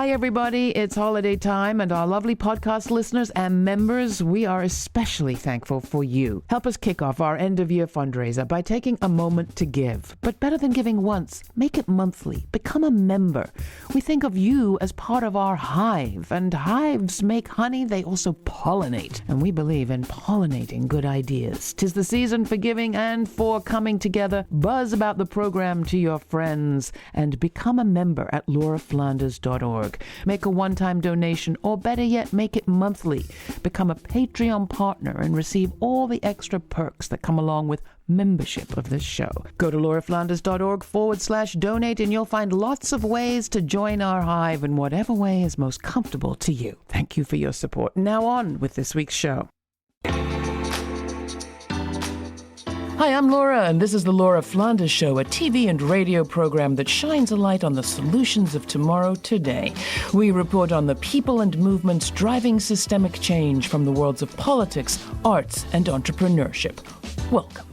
Hi, everybody. It's holiday time, and our lovely podcast listeners and members, we are especially thankful for you. Help us kick off our end-of-year fundraiser by taking a moment to give. But better than giving once, make it monthly. Become a member. We think of you as part of our hive, and hives make honey. They also pollinate, and we believe in pollinating good ideas. 'Tis the season for giving and for coming together. Buzz about the program to your friends, and become a member at lauraflanders.org. Make a one-time donation, or better yet, make it monthly. Become a Patreon partner and receive all the extra perks that come along with membership of this show. Go to lauraflanders.org/donate and you'll find lots of ways to join our hive in whatever way is most comfortable to you. Thank you for your support. Now on with this week's show. Hi, I'm Laura, and this is the Laura Flanders Show, a TV and radio program that shines a light on the solutions of tomorrow today. We report on the people and movements driving systemic change from the worlds of politics, arts, and entrepreneurship. Welcome.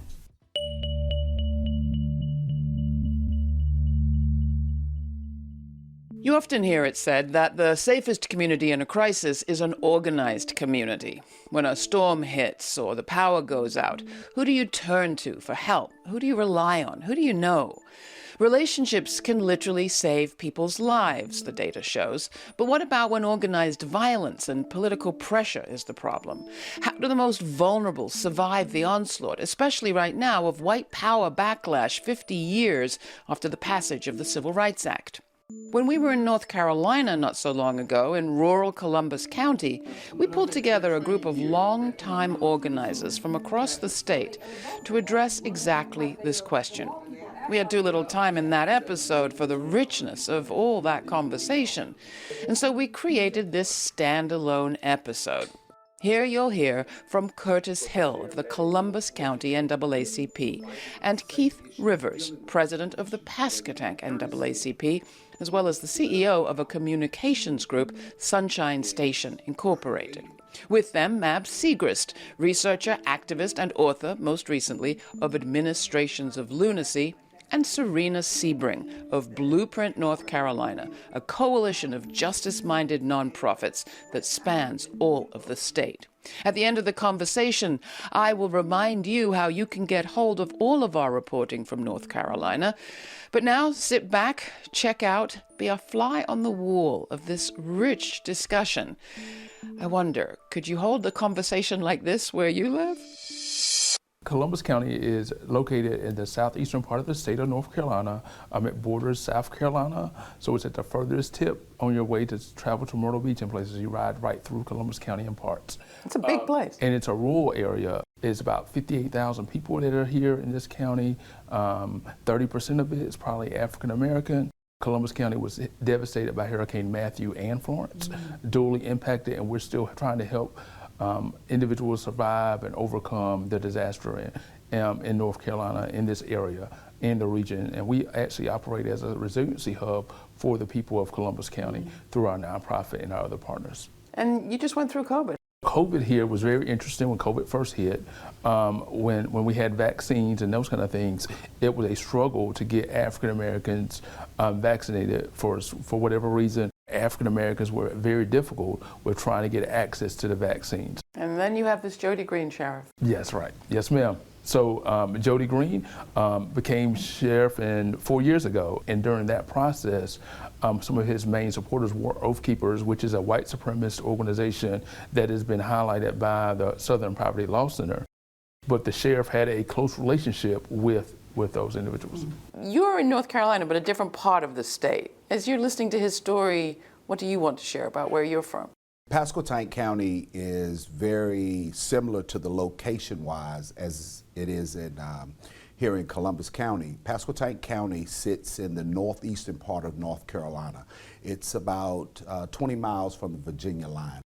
You often hear it said that the safest community in a crisis is an organized community. When a storm hits or the power goes out, who do you turn to for help? Who do you rely on? Who do you know? Relationships can literally save people's lives, the data shows. But what about when organized violence and political pressure is the problem? How do the most vulnerable survive the onslaught, especially right now, of white power backlash 50 years after the passage of the Civil Rights Act? When we were in North Carolina not so long ago, in rural Columbus County, we pulled together a group of long-time organizers from across the state to address exactly this question. We had too little time in that episode for the richness of all that conversation, and so we created this standalone episode. Here you'll hear from Curtis Hill of the Columbus County NAACP and Keith Rivers, president of the Pasquotank NAACP, as well as the CEO of a communications group, Sunshine Station Incorporated. With them, Mab Segrest, researcher, activist, and author, most recently, of Administrations of Lunacy, and Serena Sebring of Blueprint North Carolina, a coalition of justice-minded nonprofits that spans all of the state. At the end of the conversation, I will remind you how you can get hold of all of our reporting from North Carolina. But now, sit back, check out, be a fly on the wall of this rich discussion. I wonder, could you hold a conversation like this where you live? Columbus County is located in the southeastern part of the state of North Carolina. It borders South Carolina, so it's at the furthest tip on your way to travel to Myrtle Beach and places. You ride right through Columbus County in parts. It's a big place. And it's a rural area. It's about 58,000 people that are here in this county. 30% of it is probably African American. Columbus County was devastated by Hurricane Matthew and Florence, duly impacted, and we're still trying to help individuals survive and overcome the disaster in North Carolina, in this area, in the region. And we actually operate as a resiliency hub for the people of Columbus County through our nonprofit and our other partners. And you just went through COVID. COVID here was very interesting when COVID first hit. When we had vaccines and those kind of things, it was a struggle to get African Americans vaccinated for whatever reason. African Americans were very difficult with trying to get access to the vaccines. And then you have this Jody Greene sheriff. Yes, right. Yes, ma'am. So Jody Greene became sheriff 4 years ago, and during that process, some of his main supporters were Oathkeepers, which is a white supremacist organization that has been highlighted by the Southern Poverty Law Center. But the sheriff had a close relationship with those individuals. You're in North Carolina, but a different part of the state. As you're listening to his story, what do you want to share about where you're from? Pasquotank County is very similar to the location-wise as it is here in Columbus County. Pasquotank County sits in the northeastern part of North Carolina. It's about 20 miles from the Virginia line.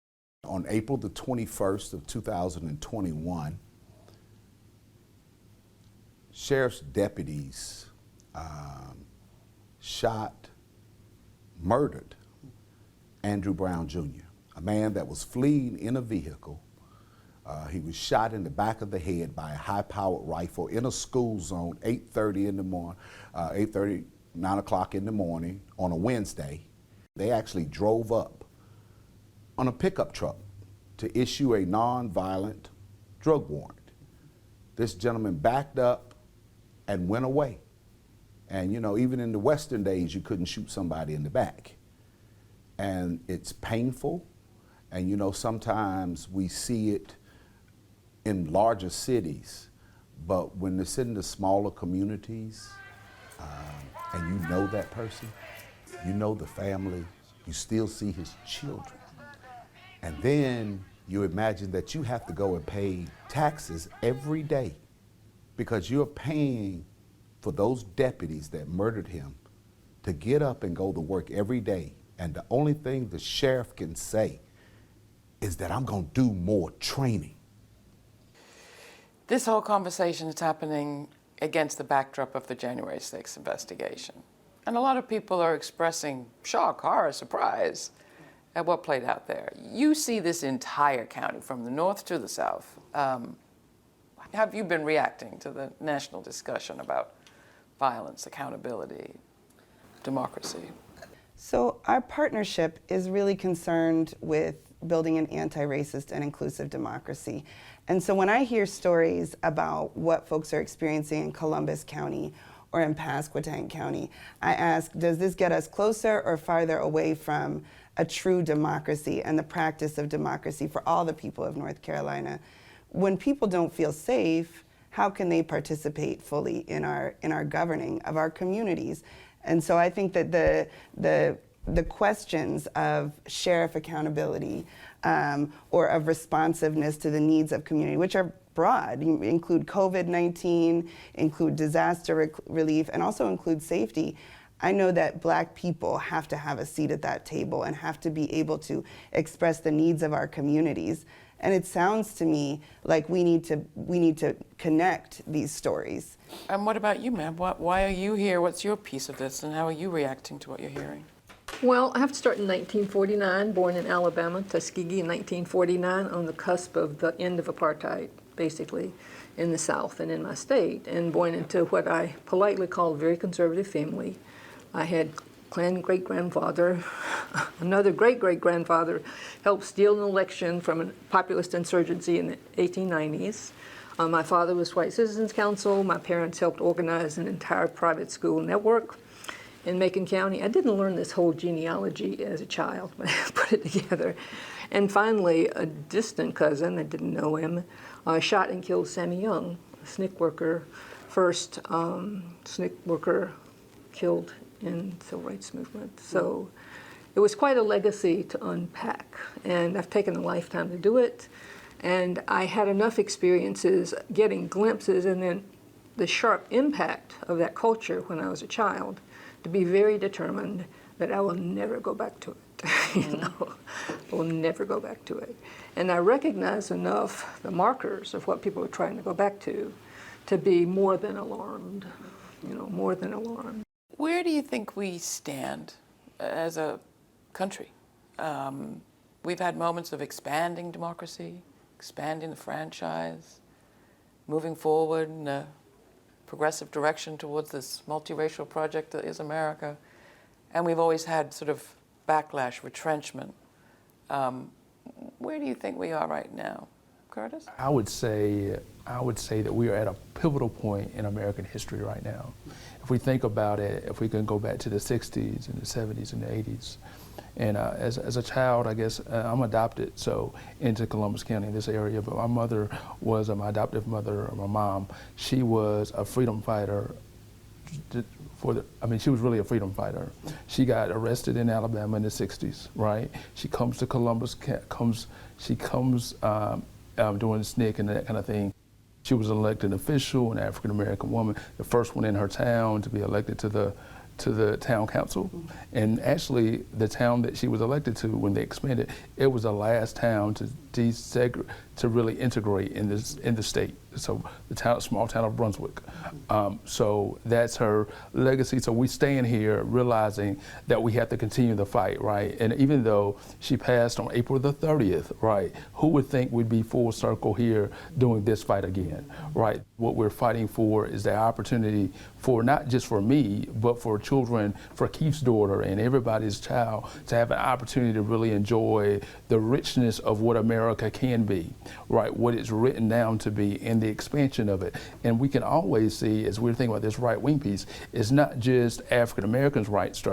On April the 21st of 2021, sheriff's deputies murdered Andrew Brown Jr., a man that was fleeing in a vehicle. He was shot in the back of the head by a high-powered rifle in a school zone, 8:30 in the morning, 9 o'clock in the morning on a Wednesday. They actually drove up on a pickup truck to issue a nonviolent drug warrant. This gentleman backed up and went away. And even in the Western days, you couldn't shoot somebody in the back. And it's painful. And sometimes we see it in larger cities, but when it's in the smaller communities, and you know that person, you know the family, you still see his children. And then you imagine that you have to go and pay taxes every day because you're paying for those deputies that murdered him to get up and go to work every day. And the only thing the sheriff can say is that I'm going to do more training. This whole conversation is happening against the backdrop of the January 6th investigation. And a lot of people are expressing shock, horror, surprise at what played out there. You see this entire county from the north to the south. Have you been reacting to the national discussion about violence, accountability, democracy? So our partnership is really concerned with building an anti-racist and inclusive democracy. And so when I hear stories about what folks are experiencing in Columbus County or in Pasquotank County, I ask, does this get us closer or farther away from a true democracy and the practice of democracy for all the people of North Carolina? When people don't feel safe, how can they participate fully in our governing of our communities? And so I think that the questions of sheriff accountability or of responsiveness to the needs of community, which are broad, include COVID-19, include disaster relief, and also include safety. I know that Black people have to have a seat at that table and have to be able to express the needs of our communities. And it sounds to me like we need to connect these stories. And what about you, Mab? Why are you here? What's your piece of this, and how are you reacting to what you're hearing? Well, I have to start in 1949, born in Alabama, Tuskegee in 1949, on the cusp of the end of apartheid, basically, in the South and in my state, and born into what I politely call a very conservative family. I had Klan great-grandfather, another great-great-grandfather helped steal an election from a populist insurgency in the 1890s. My father was White Citizens Council. My parents helped organize an entire private school network in Macon County. I didn't learn this whole genealogy as a child, but I put it together. And finally, a distant cousin, I didn't know him, shot and killed Sammy Young, a SNCC worker, first SNCC worker killed in the civil rights movement. So it was quite a legacy to unpack, and I've taken a lifetime to do it. And I had enough experiences getting glimpses and then the sharp impact of that culture when I was a child to be very determined that I will never go back to it. I will never go back to it. And I recognize enough the markers of what people are trying to go back to be more than alarmed, more than alarmed. Where do you think we stand as a country? We've had moments of expanding democracy, expanding the franchise, moving forward in a progressive direction towards this multiracial project that is America. And we've always had sort of backlash, retrenchment. Where do you think we are right now, Curtis? I would say that we are at a pivotal point in American history right now. If we think about it, if we can go back to the 60s and the 70s and the 80s, and as a child, I guess I'm adopted, so into Columbus County, in this area, but my mother was, my adoptive mother, my mom, she was a freedom fighter she was really a freedom fighter. She got arrested in Alabama in the 60s, right? She comes to Columbus, she comes doing SNCC and that kind of thing. She was an elected official, an African-American woman, the first one in her town to be elected to the town council. And actually, the town that she was elected to, when they expanded, it was the last town to to really integrate in the state. So the small town of Brunswick. So that's her legacy. So we stand here realizing that we have to continue the fight, right? And even though she passed on April the 30th, right, who would think we'd be full circle here doing this fight again, right? What we're fighting for is the opportunity for not just for me, but for children, for Keith's daughter and everybody's child to have an opportunity to really enjoy the richness of what America can be, right? What it's written down to be and the expansion of it. And we can always see, as we're thinking about this right-wing piece, it's not just African Americans' rights,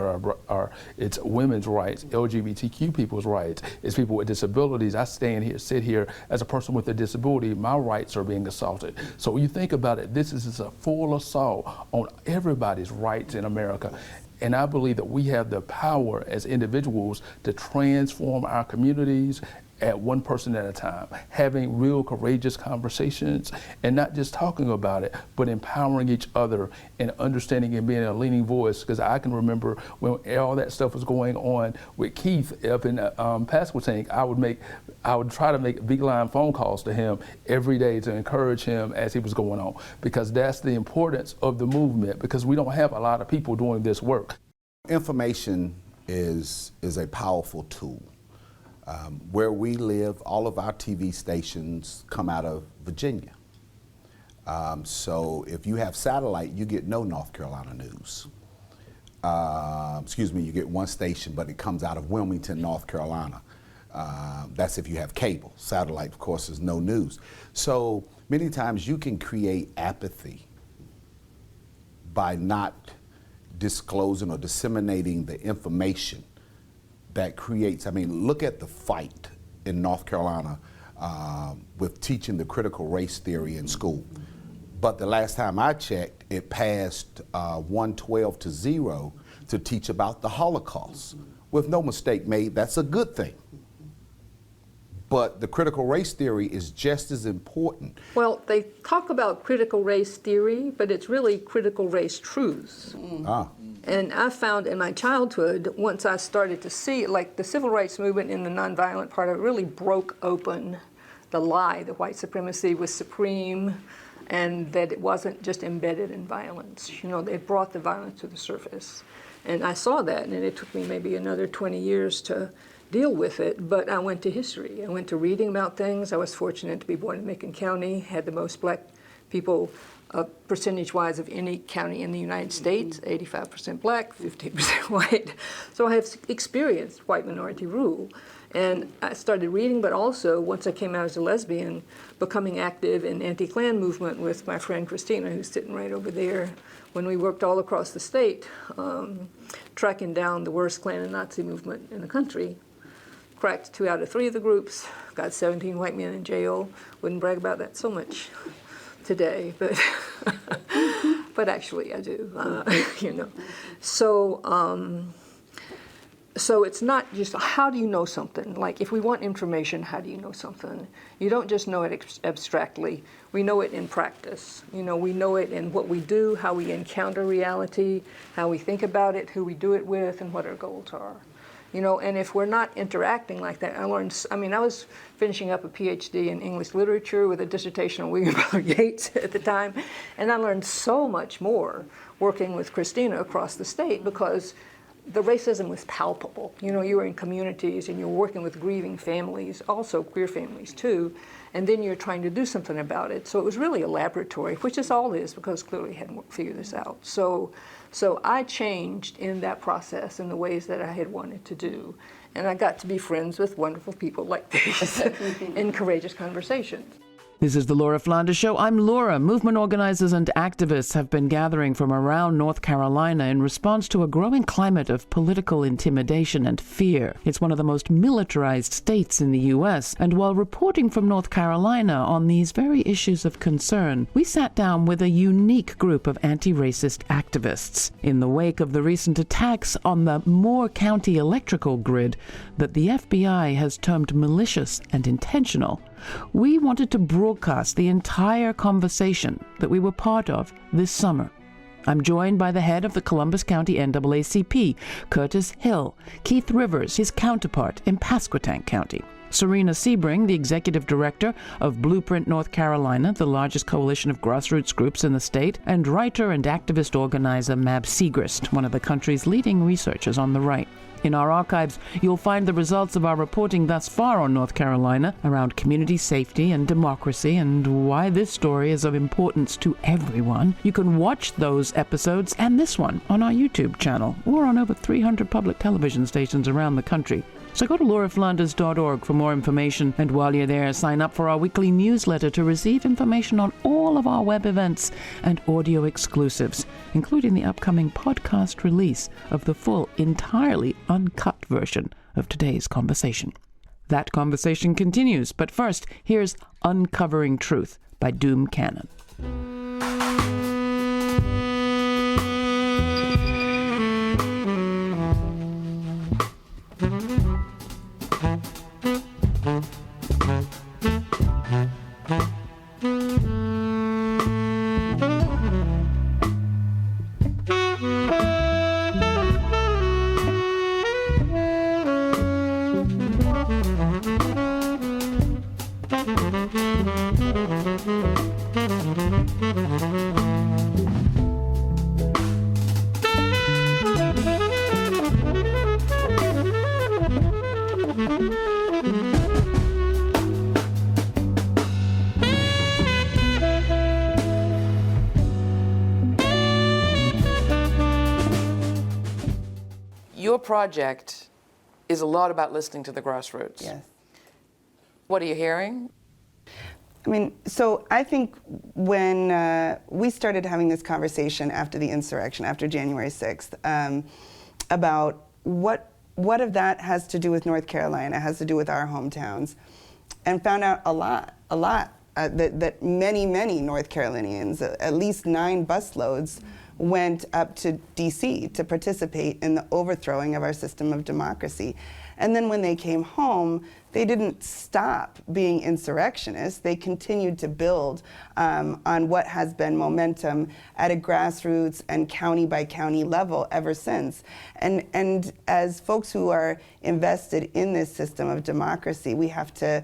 it's women's rights, LGBTQ people's rights, it's people with disabilities. I sit here as a person with a disability, my rights are being assaulted. So when you think about it, this is a full assault on everybody's rights in America. And I believe that we have the power as individuals to transform our communities at one person at a time, having real courageous conversations and not just talking about it, but empowering each other and understanding and being a leading voice. Because I can remember when all that stuff was going on with Keith up in Pasquotank, I would try to make beeline phone calls to him every day to encourage him as he was going on, because that's the importance of the movement, because we don't have a lot of people doing this work. Information is a powerful tool. Where we live, all of our TV stations come out of Virginia. So if you have satellite, you get no North Carolina news. You get one station, but it comes out of Wilmington, North Carolina. That's if you have cable. Satellite, of course, is no news. So many times you can create apathy by not disclosing or disseminating the information that creates, look at the fight in North Carolina with teaching the critical race theory in school. But the last time I checked, it passed 112-0 to teach about the Holocaust. With no mistake made, that's a good thing. But the critical race theory is just as important. Well, they talk about critical race theory, but it's really critical race truths. And I found in my childhood, once I started to see, like the civil rights movement in the nonviolent part of it really broke open the lie that white supremacy was supreme and that it wasn't just embedded in violence. They brought the violence to the surface. And I saw that, and it took me maybe another 20 years to deal with it, but I went to history. I went to reading about things. I was fortunate to be born in Macon County, had the most black people percentage-wise of any county in the United States, 85% black, 15% white. So I have experienced white minority rule. And I started reading, but also, once I came out as a lesbian, becoming active in anti-Klan movement with my friend Christina, who's sitting right over there, when we worked all across the state, tracking down the worst Klan and Nazi movement in the country. Cracked 2 out of 3 of the groups, got 17 white men in jail. Wouldn't brag about that so much today, but but actually I do, So it's not just how do you know something. Like if we want information, how do you know something? You don't just know it abstractly. We know it in practice. We know it in what we do, how we encounter reality, how we think about it, who we do it with, and what our goals are. And if we're not interacting like that, I was finishing up a PhD in English literature with a dissertation on William Butler Yeats at the time, and I learned so much more working with Christina across the state because the racism was palpable. You were in communities and you're working with grieving families, also queer families too, and then you're trying to do something about it. So it was really a laboratory, which this all is because clearly I hadn't figured this out. So I changed in that process in the ways that I had wanted to do. And I got to be friends with wonderful people like these in courageous conversations. This is the Laura Flanders Show. I'm Laura. Movement organizers and activists have been gathering from around North Carolina in response to a growing climate of political intimidation and fear. It's one of the most militarized states in the U.S., and while reporting from North Carolina on these very issues of concern, we sat down with a unique group of anti-racist activists. In the wake of the recent attacks on the Moore County electrical grid that the FBI has termed malicious and intentional, we wanted to broadcast the entire conversation that we were part of this summer. I'm joined by the head of the Columbus County NAACP, Curtis Hill, Keith Rivers, his counterpart in Pasquotank County. Serena Sebring, the executive director of Blueprint North Carolina, the largest coalition of grassroots groups in the state, and writer and activist organizer Mab Segrest, one of the country's leading researchers on the right. In our archives, you'll find the results of our reporting thus far on North Carolina around community safety and democracy and why this story is of importance to everyone. You can watch those episodes and this one on our YouTube channel or on over 300 public television stations around the country. So go to lauraflanders.org for more information, and while you're there, sign up for our weekly newsletter to receive information on all of our web events and audio exclusives, including the upcoming podcast release of the full, entirely uncut version of today's conversation. That conversation continues, but first, here's Uncovering Truth by Doom Cannon. Your project is a lot about listening to the grassroots. Yes. What are you hearing? I mean, so I think when we started having this conversation after the insurrection, after January 6th, about what of that has to do with North Carolina, has to do with our hometowns, and found out a lot, that many North Carolinians, at least 9 busloads, went up to D.C. to participate in the overthrowing of our system of democracy. And then when they came home, they didn't stop being insurrectionists. They continued to build on what has been momentum at a grassroots and county by county level ever since. And as folks who are invested in this system of democracy, we have to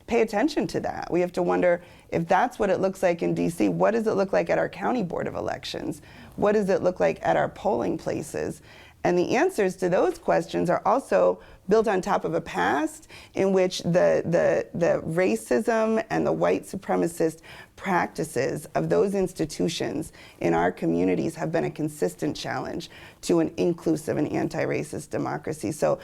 pay attention to that. We have to wonder, if that's what it looks like in DC, what does it look like at our county board of elections? What does it look like at our polling places? And the answers to those questions are also built on top of a past in which the racism and the white supremacist practices of those institutions in our communities have been a consistent challenge to an inclusive and anti-racist democracy. So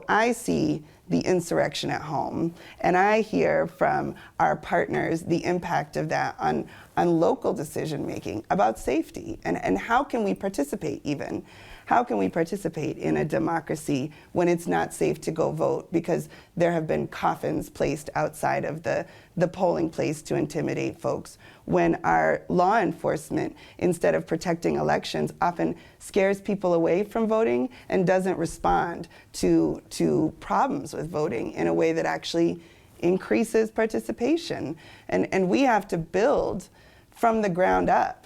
I see the insurrection at home, and I hear from our partners the impact of that on local decision making about safety and how can we participate even. How can we participate in a democracy when it's not safe to go vote because there have been coffins placed outside of the polling place to intimidate folks? When our law enforcement, instead of protecting elections, often scares people away from voting and doesn't respond to problems with voting in a way that actually increases participation. And we have to build from the ground up.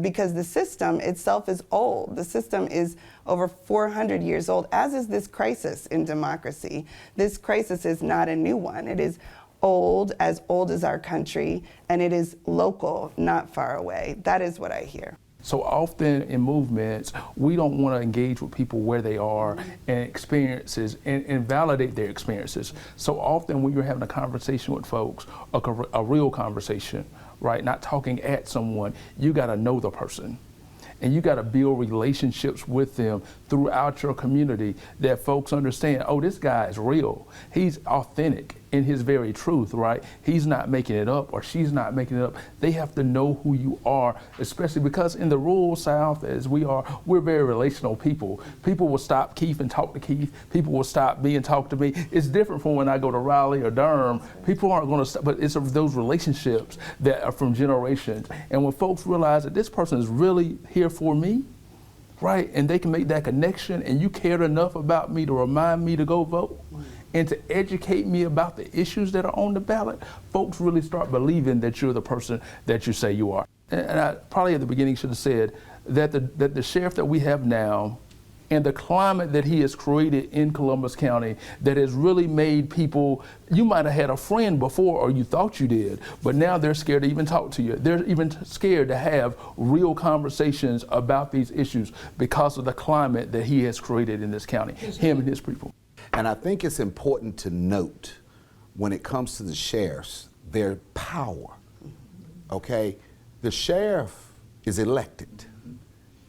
Because the system itself is old. The system is over 400 years old, as is this crisis in democracy. This crisis is not a new one. It is old as our country, and it is local, not far away. That is what I hear. So often in movements, we don't want to engage with people where they are and experiences and validate their experiences. So often when you're having a conversation with folks, a real conversation, right, not talking at someone, you got to know the person. And you got to build relationships with them throughout your community that folks understand, oh, this guy is real. He's authentic in his very truth, right? He's not making it up or she's not making it up. They have to know who you are, especially because in the rural South, as we are, we're very relational people. People will stop Keith and talk to Keith. People will stop me and talk to me. It's different from when I go to Raleigh or Durham. People aren't going to stop, but it's those relationships that are from generations. And when folks realize that this person is really here for me, right, and they can make that connection, and you cared enough about me to remind me to go vote and to educate me about the issues that are on the ballot, folks really start believing that you're the person that you say you are. And I probably at the beginning should have said that the sheriff that we have now and the climate that he has created in Columbus County that has really made people, you might have had a friend before or you thought you did, but now they're scared to even talk to you. They're even scared to have real conversations about these issues because of the climate that he has created in this county, him and his people. And I think it's important to note when it comes to the sheriffs, their power, okay? The sheriff is elected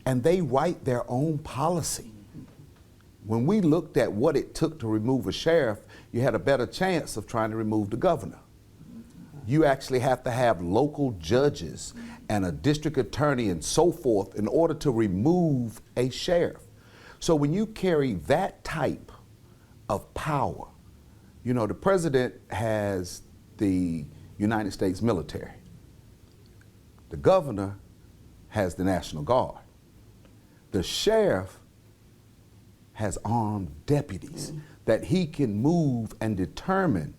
and they write their own policy. When we looked at what it took to remove a sheriff, you had a better chance of trying to remove the governor. You actually have to have local judges and a district attorney and so forth in order to remove a sheriff. So when you carry that type of power, you know, the president has the United States military. The governor has the National Guard. The sheriff has armed deputies that he can move and determine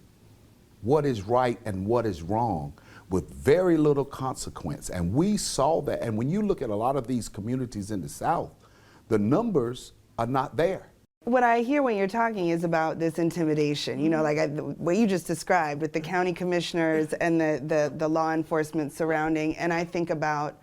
what is right and what is wrong with very little consequence. And we saw that. And when you look at a lot of these communities in the South, the numbers are not there. What I hear when you're talking is about this intimidation, you know, like what you just described with the county commissioners and the law enforcement surrounding, and I think about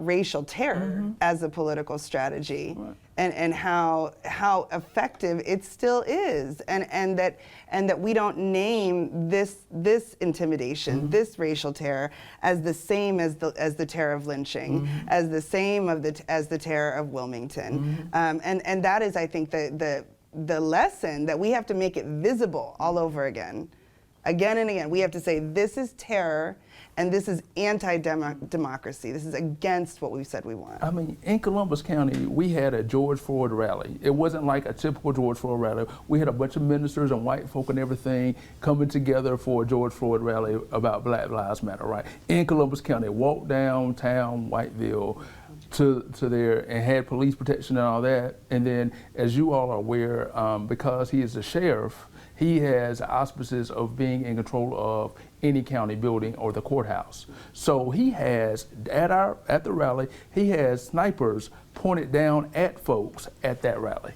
racial terror as a political strategy, right. and how effective it still is, and that we don't name this intimidation, this racial terror as the same as the terror of lynching, as the same as the terror of Wilmington, and that is, I think, the lesson that we have to make it visible all over again and again. We have to say this is terror. And this is anti-democracy. This is against what we said we want. I mean, in Columbus County, we had a George Floyd rally. It wasn't like a typical George Floyd rally. We had a bunch of ministers and white folk and everything coming together for a George Floyd rally about Black Lives Matter, right? In Columbus County, walked downtown Whiteville to there and had police protection and all that. And then, as you all are aware, because he is the sheriff, he has auspices of being in control of any county building or the courthouse. So he has, at the rally, he has snipers pointed down at folks at that rally.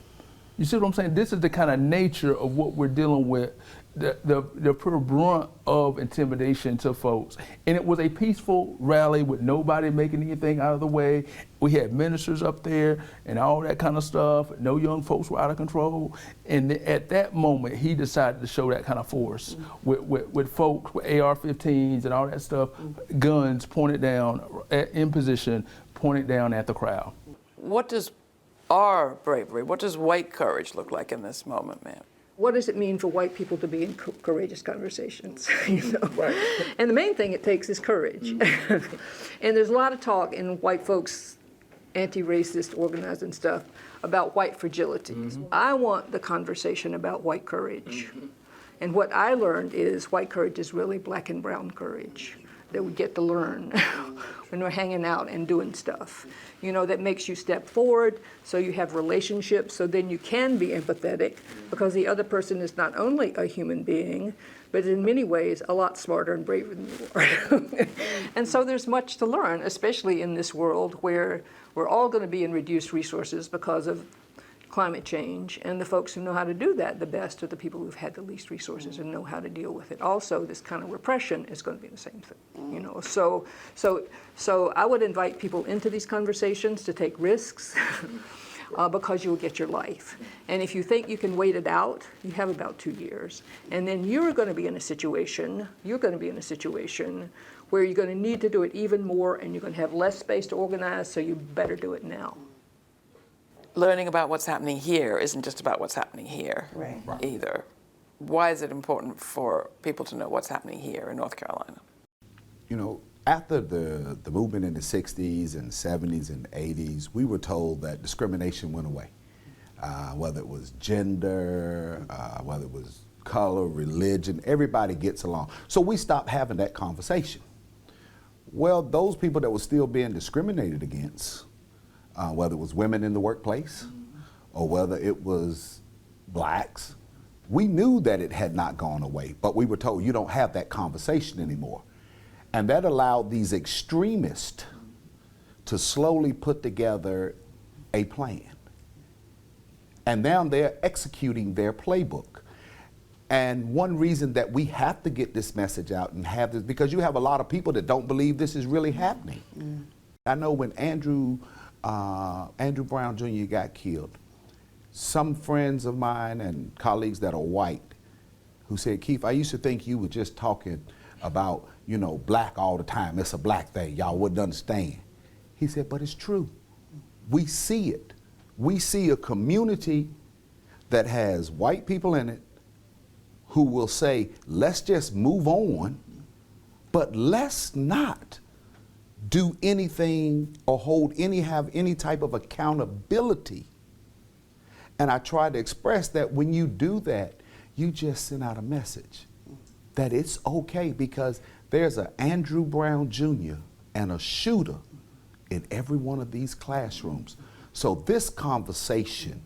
You see what I'm saying? This is the kind of nature of what we're dealing with, the pure brunt of intimidation to folks. And it was a peaceful rally with nobody making anything out of the way. We had ministers up there and all that kind of stuff. No young folks were out of control. And at that moment, he decided to show that kind of force with folks with AR-15s and all that stuff, guns pointed down, in position, pointed down at the crowd. What does our bravery, what does white courage look like in this moment, ma'am? What does it mean for white people to be in courageous conversations? You know? Right. And the main thing it takes is courage. And there's a lot of talk in white folks, anti-racist organizing stuff, about white fragility. I want the conversation about white courage. And what I learned is white courage is really black and brown courage that we get to learn when we're hanging out and doing stuff. You know, that makes you step forward, so you have relationships, so then you can be empathetic, because the other person is not only a human being, but in many ways a lot smarter and braver than you are. And so there's much to learn, especially in this world where we're all going to be in reduced resources because of climate change, and the folks who know how to do that the best are the people who've had the least resources and know how to deal with it. Also, this kind of repression is going to be the same thing, you know. So I would invite people into these conversations to take risks because you'll get your life. And if you think you can wait it out, you have about 2 years. And then you're going to be in a situation where you're going to need to do it even more, and you're going to have less space to organize, so you better do it now. Learning about what's happening here isn't just about what's happening here either. Why is it important for people to know what's happening here in North Carolina? You know, after the movement in the 60s and 70s and 80s, we were told that discrimination went away, whether it was gender, whether it was color, religion, everybody gets along. So we stopped having that conversation. Well, those people that were still being discriminated against, whether it was women in the workplace or whether it was blacks, we knew that it had not gone away, but we were told you don't have that conversation anymore. And that allowed these extremists to slowly put together a plan. And now they're executing their playbook. And one reason that we have to get this message out and have this, because you have a lot of people that don't believe this is really happening. I know when Andrew Brown Jr. got killed, some friends of mine and colleagues that are white who said, Keith, I used to think you were just talking about, you know, black all the time. It's a black thing. Y'all wouldn't understand. He said, but it's true. We see it. We see a community that has white people in it who will say, let's just move on, but let's not do anything or have any type of accountability. And I try to express that when you do that, you just send out a message that it's okay, because there's an Andrew Brown Jr. and a shooter in every one of these classrooms. So this conversation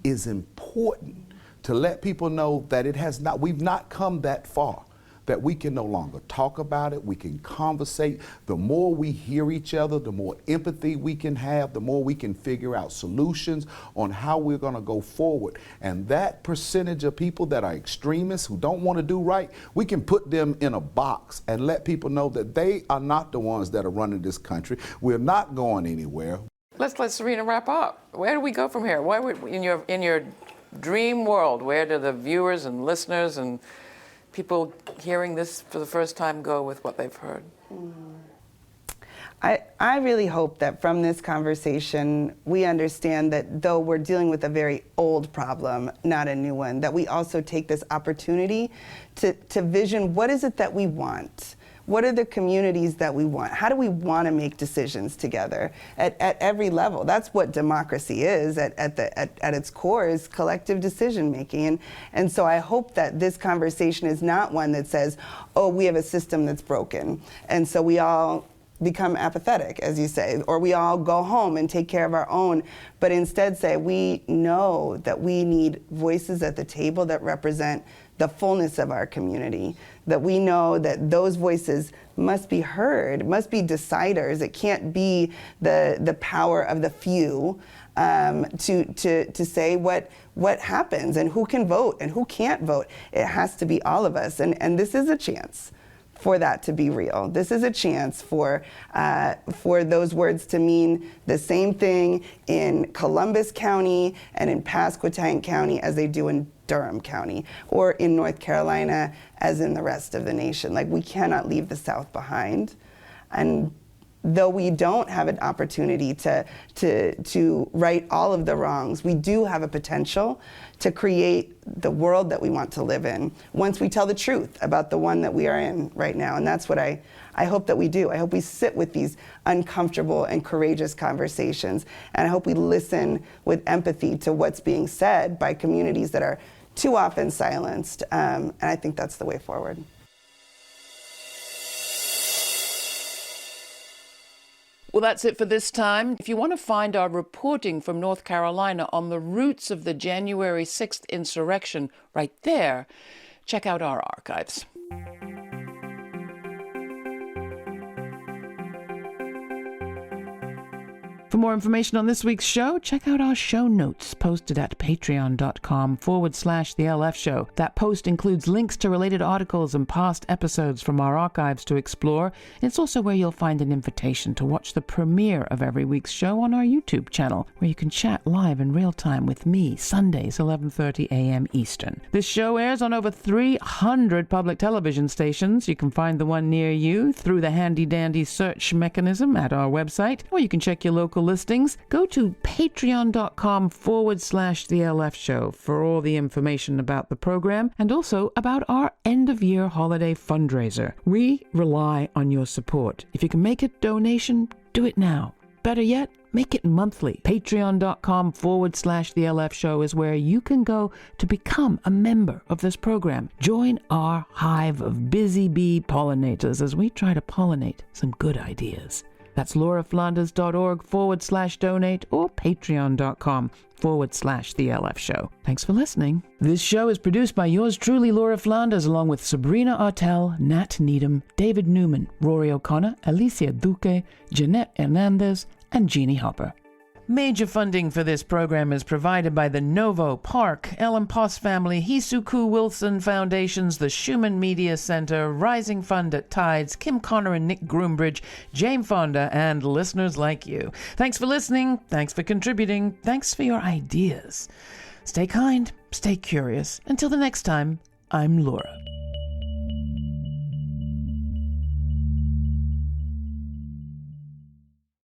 is important to let people know that we've not come that far, that we can no longer talk about it, we can conversate. The more we hear each other, the more empathy we can have, the more we can figure out solutions on how we're gonna go forward. And that percentage of people that are extremists, who don't wanna do right, we can put them in a box and let people know that they are not the ones that are running this country. We're not going anywhere. Let's let Serena wrap up. Where do we go from here? In your dream world, where do the viewers and listeners and people hearing this for the first time go with what they've heard? I really hope that from this conversation, we understand that though we're dealing with a very old problem, not a new one, that we also take this opportunity to vision what is it that we want? What are the communities that we want? How do we want to make decisions together at every level? That's what democracy is at its core, is collective decision making. And so I hope that this conversation is not one that says, oh, we have a system that's broken, and so we all become apathetic, as you say, or we all go home and take care of our own, but instead say, we know that we need voices at the table that represent the fullness of our community, that we know that those voices must be heard, must be deciders. It can't be the power of the few to say what happens and who can vote and who can't vote. It has to be all of us, and this is a chance for that to be real. This is a chance for those words to mean the same thing in Columbus County and in Pasquotank County as they do in Durham County, or in North Carolina as in the rest of the nation. Like, we cannot leave the South behind. And though we don't have an opportunity to right all of the wrongs, we do have a potential to create the world that we want to live in once we tell the truth about the one that we are in right now. And that's what I hope that we do. I hope we sit with these uncomfortable and courageous conversations, and I hope we listen with empathy to what's being said by communities that are too often silenced, and I think that's the way forward. Well, that's it for this time. If you want to find our reporting from North Carolina on the roots of the January 6th insurrection right there, check out our archives. For more information on this week's show, check out our show notes posted at patreon.com/TheLF Show. That post includes links to related articles and past episodes from our archives to explore. It's also where you'll find an invitation to watch the premiere of every week's show on our YouTube channel, where you can chat live in real time with me, Sundays, 11:30 a.m. Eastern. This show airs on over 300 public television stations. You can find the one near you through the handy-dandy search mechanism at our website, or you can check your local listings. Go to patreon.com/TheLF Show for all the information about the program and also about our end-of-year holiday fundraiser. We rely on your support. If you can make a donation, do it now. Better yet, make it monthly. Patreon.com/TheLF Show is where you can go to become a member of this program. Join our hive of busy bee pollinators as we try to pollinate some good ideas. That's lauraflanders.org/donate or patreon.com/TheLF Show. Thanks for listening. This show is produced by yours truly, Laura Flanders, along with Sabrina Artel, Nat Needham, David Newman, Rory O'Connor, Alicia Duque, Jeanette Hernandez, and Jeannie Hopper. Major funding for this program is provided by the Novo Park, Ellen Poss Family, Hisuku Wilson Foundations, the Schumann Media Center, Rising Fund at Tides, Kim Connor and Nick Groombridge, Jane Fonda, and listeners like you. Thanks for listening. Thanks for contributing. Thanks for your ideas. Stay kind. Stay curious. Until the next time, I'm Laura.